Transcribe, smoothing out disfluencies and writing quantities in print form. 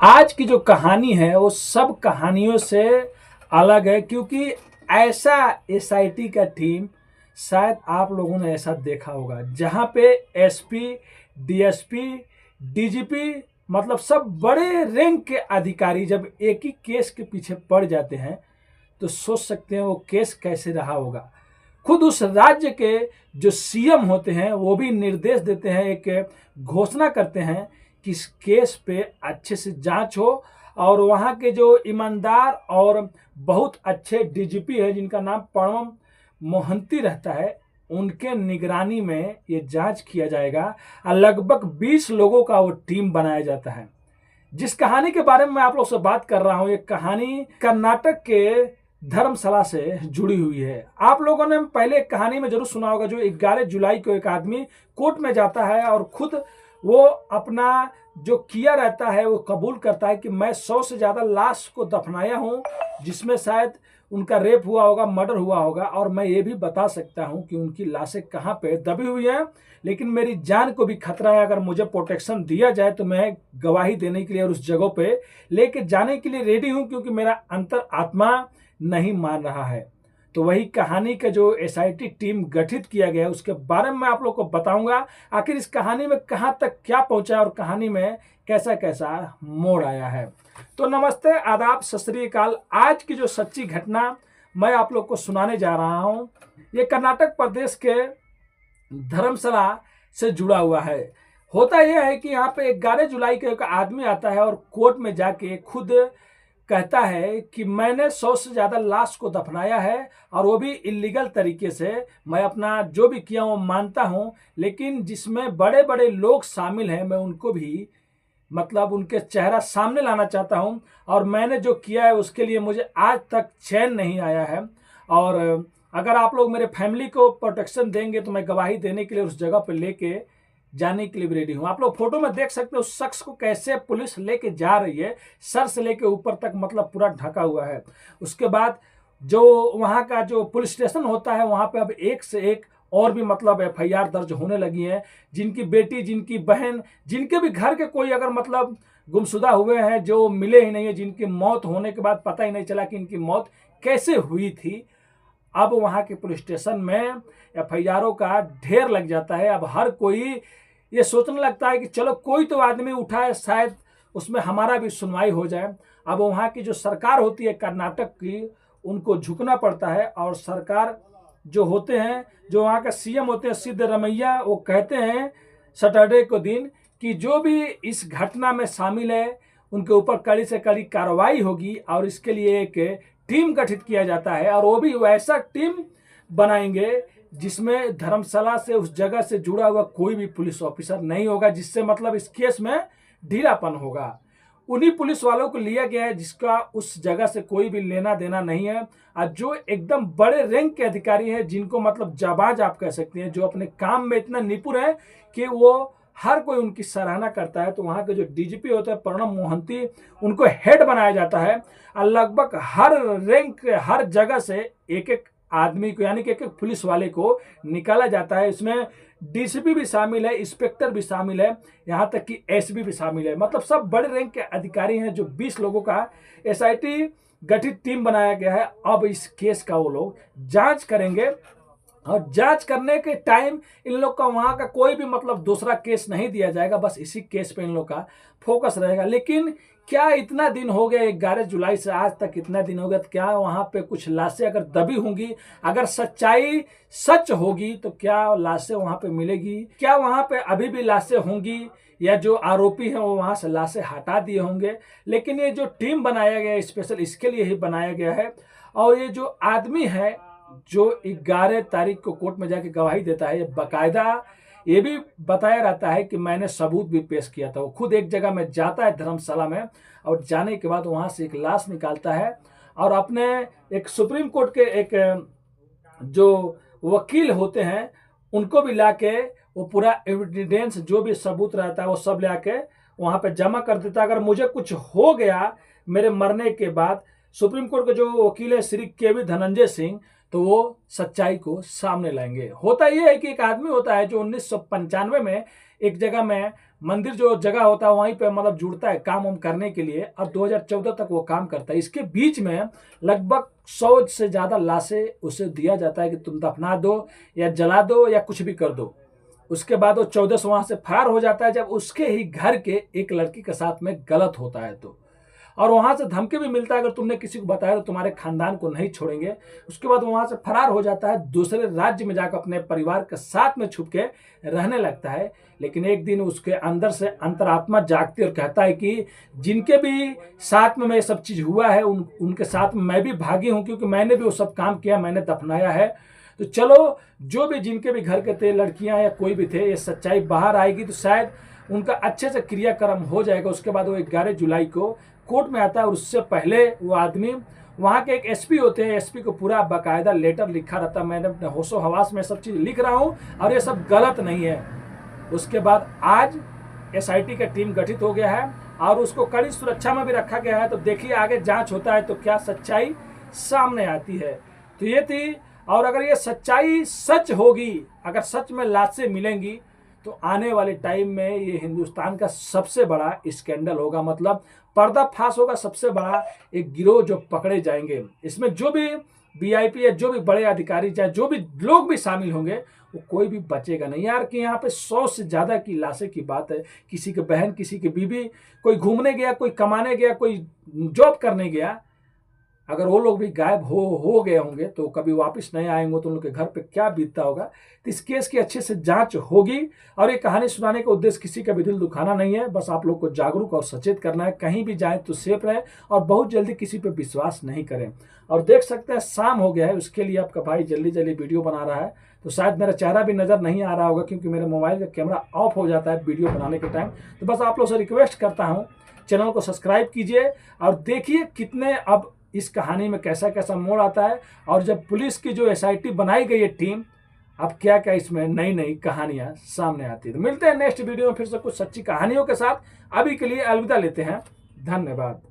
आज की जो कहानी है वो सब कहानियों से अलग है, क्योंकि ऐसा एसआईटी का टीम शायद आप लोगों ने ऐसा देखा होगा जहां पे एसपी, डीएसपी, डीजीपी मतलब सब बड़े रैंक के अधिकारी जब एक ही केस के पीछे पड़ जाते हैं तो सोच सकते हैं वो केस कैसे रहा होगा। खुद उस राज्य के जो सीएम होते हैं वो भी निर्देश देते हैं, एक घोषणा करते हैं कि इस केस पे अच्छे से जांच हो और वहाँ के जो ईमानदार और बहुत अच्छे डीजीपी है जिनका नाम प्रणव मोहंती रहता है, उनके निगरानी में ये जांच किया जाएगा और लगभग 20 लोगों का वो टीम बनाया जाता है। जिस कहानी के बारे में मैं आप लोग से बात कर रहा हूँ, ये कहानी कर्नाटक के धर्मशाला से जुड़ी हुई है। आप लोगों ने पहले कहानी में जरूर सुना होगा, जो 11 जुलाई को एक आदमी कोर्ट में जाता है और खुद वो अपना जो किया रहता है वो कबूल करता है कि मैं 100 से ज़्यादा लाश को दफनाया हूँ, जिसमें शायद उनका रेप हुआ होगा, मर्डर हुआ होगा, और मैं ये भी बता सकता हूँ कि उनकी लाशें कहाँ पे दबी हुई हैं, लेकिन मेरी जान को भी खतरा है। अगर मुझे प्रोटेक्शन दिया जाए तो मैं गवाही देने के लिए और उस जगह पे लेके जाने के लिए रेडी हूँ, क्योंकि मेरा अंतर आत्मा नहीं मान रहा है। तो वही कहानी का जो एसआईटी टीम गठित किया गया है उसके बारे में मैं आप लोग को बताऊंगा, आखिर इस कहानी में कहाँ तक क्या पहुंचा और कहानी में कैसा कैसा मोड़ आया है। तो नमस्ते, आदाब, सत श्री अकाल। आज की जो सच्ची घटना मैं आप लोग को सुनाने जा रहा हूं, ये कर्नाटक प्रदेश के धर्मशाला से जुड़ा हुआ है। होता यह है कि यहाँ पे 11 जुलाई को एक आदमी आता है और कोर्ट में जाके खुद कहता है कि मैंने 100 से ज़्यादा लाश को दफनाया है और वो भी इलीगल तरीके से। मैं अपना जो भी किया वो मानता हूँ, लेकिन जिसमें बड़े बड़े लोग शामिल हैं मैं उनको भी मतलब उनके चेहरा सामने लाना चाहता हूँ, और मैंने जो किया है उसके लिए मुझे आज तक चैन नहीं आया है। और अगर आप लोग मेरे फैमिली को प्रोटेक्शन देंगे तो मैं गवाही देने के लिए उस जगह पर लेके जाने के लिए भी रेडी हूँ। आप लोग फोटो में देख सकते हो उस शख्स को कैसे पुलिस लेके जा रही है, सर से लेके ऊपर तक मतलब पूरा ढका हुआ है। उसके बाद जो वहाँ का जो पुलिस स्टेशन होता है वहाँ पे अब एक से एक और भी मतलब एफआईआर दर्ज होने लगी है। जिनकी बेटी, जिनकी बहन, जिनके भी घर के कोई अगर मतलब गुमशुदा हुए हैं, जो मिले ही नहीं है, जिनकी मौत होने के बाद पता ही नहीं चला कि इनकी मौत कैसे हुई थी, अब वहाँ के पुलिस स्टेशन में एफआईआरों का ढेर लग जाता है। अब हर कोई ये सोचने लगता है कि चलो कोई तो आदमी उठा है, शायद उसमें हमारा भी सुनवाई हो जाए। अब वहाँ की जो सरकार होती है कर्नाटक की, उनको झुकना पड़ता है। और सरकार जो होते हैं, जो वहाँ का सीएम होते हैं सिद्धरमैया, वो कहते हैं सैटरडे को दिन कि जो भी इस घटना में शामिल है उनके ऊपर कड़ी से कड़ी कार्रवाई होगी, और इसके लिए एक टीम गठित किया जाता है। और वो भी वैसा टीम बनाएंगे जिसमें धर्मशाला से उस जगह से जुड़ा हुआ कोई भी पुलिस ऑफिसर नहीं होगा, जिससे मतलब इस केस में ढीलापन होगा। उन्हीं पुलिस वालों को लिया गया है जिसका उस जगह से कोई भी लेना देना नहीं है, और जो एकदम बड़े रैंक के अधिकारी हैं, जिनको मतलब जाबाज आप कह सकते हैं, जो अपने काम में इतना निपुण है कि वो हर कोई उनकी सराहना करता है। तो वहाँ के जो डीजीपी होते हैं प्रणव मोहंती, उनको हेड बनाया जाता है। और लगभग हर रैंक, हर जगह से एक एक आदमी को, यानी कि एक एक पुलिस वाले को निकाला जाता है। इसमें डीसीपी भी शामिल है, इंस्पेक्टर भी शामिल है, यहाँ तक कि एसपी भी शामिल है। मतलब सब बड़े रैंक के अधिकारी हैं। जो 20 लोगों का एसआईटी गठित टीम बनाया गया है। अब इस केस का वो लोग जांच करेंगे, और जांच करने के टाइम इन लोग का वहाँ का कोई भी मतलब दूसरा केस नहीं दिया जाएगा, बस इसी केस पे इन लोग का फोकस रहेगा। लेकिन क्या इतना दिन हो गया, 11 जुलाई से आज तक इतना दिन हो गया, तो क्या वहाँ पे कुछ लाशें अगर दबी होंगी, अगर सच्चाई सच होगी तो क्या लाशें वहाँ पे मिलेगी? क्या वहाँ पे अभी भी लाशें होंगी, या जो आरोपी हैं वो वहाँ से लाशें हटा दिए होंगे? लेकिन ये जो टीम बनाया गया है स्पेशल इसके लिए ही बनाया गया है। और ये जो आदमी है जो 11 तारीख को कोर्ट में जाके गवाही देता है, ये बाकायदा ये भी बताया रहता है कि मैंने सबूत भी पेश किया था। वो खुद एक जगह में जाता है धर्मशाला में, और जाने के बाद वहाँ से एक लाश निकालता है, और अपने एक सुप्रीम कोर्ट के एक जो वकील होते हैं उनको भी लाके वो पूरा एविडेंस, जो भी सबूत रहता है वो सब लाके वहाँ पे जमा कर देता है। अगर मुझे कुछ हो गया मेरे मरने के बाद, सुप्रीम कोर्ट के जो वकील है श्री केवी धनंजय सिंह, तो वो सच्चाई को सामने लाएंगे। होता यह है कि एक आदमी होता है जो 1995 में एक जगह में मंदिर जो जगह होता है वहीं पे मतलब जुड़ता है काम वाम करने के लिए, और 2014 तक वो काम करता है। इसके बीच में लगभग 100 से ज़्यादा लाशें उसे दिया जाता है कि तुम दफना दो या जला दो या कुछ भी कर दो। उसके बाद वो 14 से वहाँ से फरार हो जाता है जब उसके ही घर के एक लड़की के साथ में गलत होता है तो। और वहाँ से धमकी भी मिलता है अगर तुमने किसी को बताया तो तुम्हारे खानदान को नहीं छोड़ेंगे। उसके बाद वहाँ से फरार हो जाता है, दूसरे राज्य में जाकर अपने परिवार के साथ में छुप के रहने लगता है। लेकिन एक दिन उसके अंदर से अंतरात्मा जागती और कहता है कि जिनके भी साथ में ये सब चीज़ हुआ है उनके साथ में मैं भी भागी हूँ, क्योंकि मैंने भी वो सब काम किया, मैंने दफनाया है। तो चलो जो भी जिनके भी घर के थे, लड़कियां या कोई भी थे, ये सच्चाई बाहर आएगी तो शायद उनका अच्छे से क्रियाक्रम हो जाएगा। उसके बाद वो 11 जुलाई को कोर्ट में आता है, और उससे पहले वो आदमी वहाँ के एक एसपी होते हैं, एसपी को पूरा बाकायदा लेटर लिखा रहता है, मैंने अपने होशो हवास में सब चीज़ लिख रहा हूँ और ये सब गलत नहीं है। उसके बाद आज एसआईटी का टीम गठित हो गया है और उसको कड़ी सुरक्षा में भी रखा गया है। तो देखिए आगे जांच होता है तो क्या सच्चाई सामने आती है। तो ये थी, और अगर ये सच्चाई सच होगी, अगर सच में लाशें मिलेंगी तो आने वाले टाइम में ये हिंदुस्तान का सबसे बड़ा स्कैंडल होगा, मतलब पर्दाफाश होगा, सबसे बड़ा एक गिरोह जो पकड़े जाएंगे। इसमें जो भी वीआईपी या जो भी बड़े अधिकारी चाहे जो भी लोग भी शामिल होंगे वो कोई भी बचेगा नहीं यार। कि यहाँ पे 100 से ज़्यादा की लाशें की बात है, किसी के बहन, किसी की बीवी, कोई घूमने गया, कोई कमाने गया, कोई जॉब करने गया, अगर वो लोग भी गायब हो गए होंगे तो कभी वापस नहीं आएंगे तो उन लोग के घर पे क्या बीतता होगा। तो इस केस की अच्छे से जांच होगी। और ये कहानी सुनाने का उद्देश्य किसी का भी दिल दुखाना नहीं है, बस आप लोग को जागरूक और सचेत करना है। कहीं भी जाएं तो सेफ रहें और बहुत जल्दी किसी पे विश्वास नहीं करें। और देख सकते हैं शाम हो गया है, उसके लिए आपका भाई जल्दी जल्दी वीडियो बना रहा है, तो शायद मेरा चेहरा भी नज़र नहीं आ रहा होगा क्योंकि मेरे मोबाइल का कैमरा ऑफ हो जाता है वीडियो बनाने के टाइम। तो बस आप लोग से रिक्वेस्ट करता हूँ, चैनल को सब्सक्राइब कीजिए और देखिए कितने अब इस कहानी में कैसा कैसा मोड़ आता है। और जब पुलिस की जो एसआईटी बनाई गई है टीम, अब क्या क्या इसमें नई नई कहानियां सामने आती है। तो मिलते हैं नेक्स्ट वीडियो में फिर से कुछ सच्ची कहानियों के साथ। अभी के लिए अलविदा लेते हैं, धन्यवाद।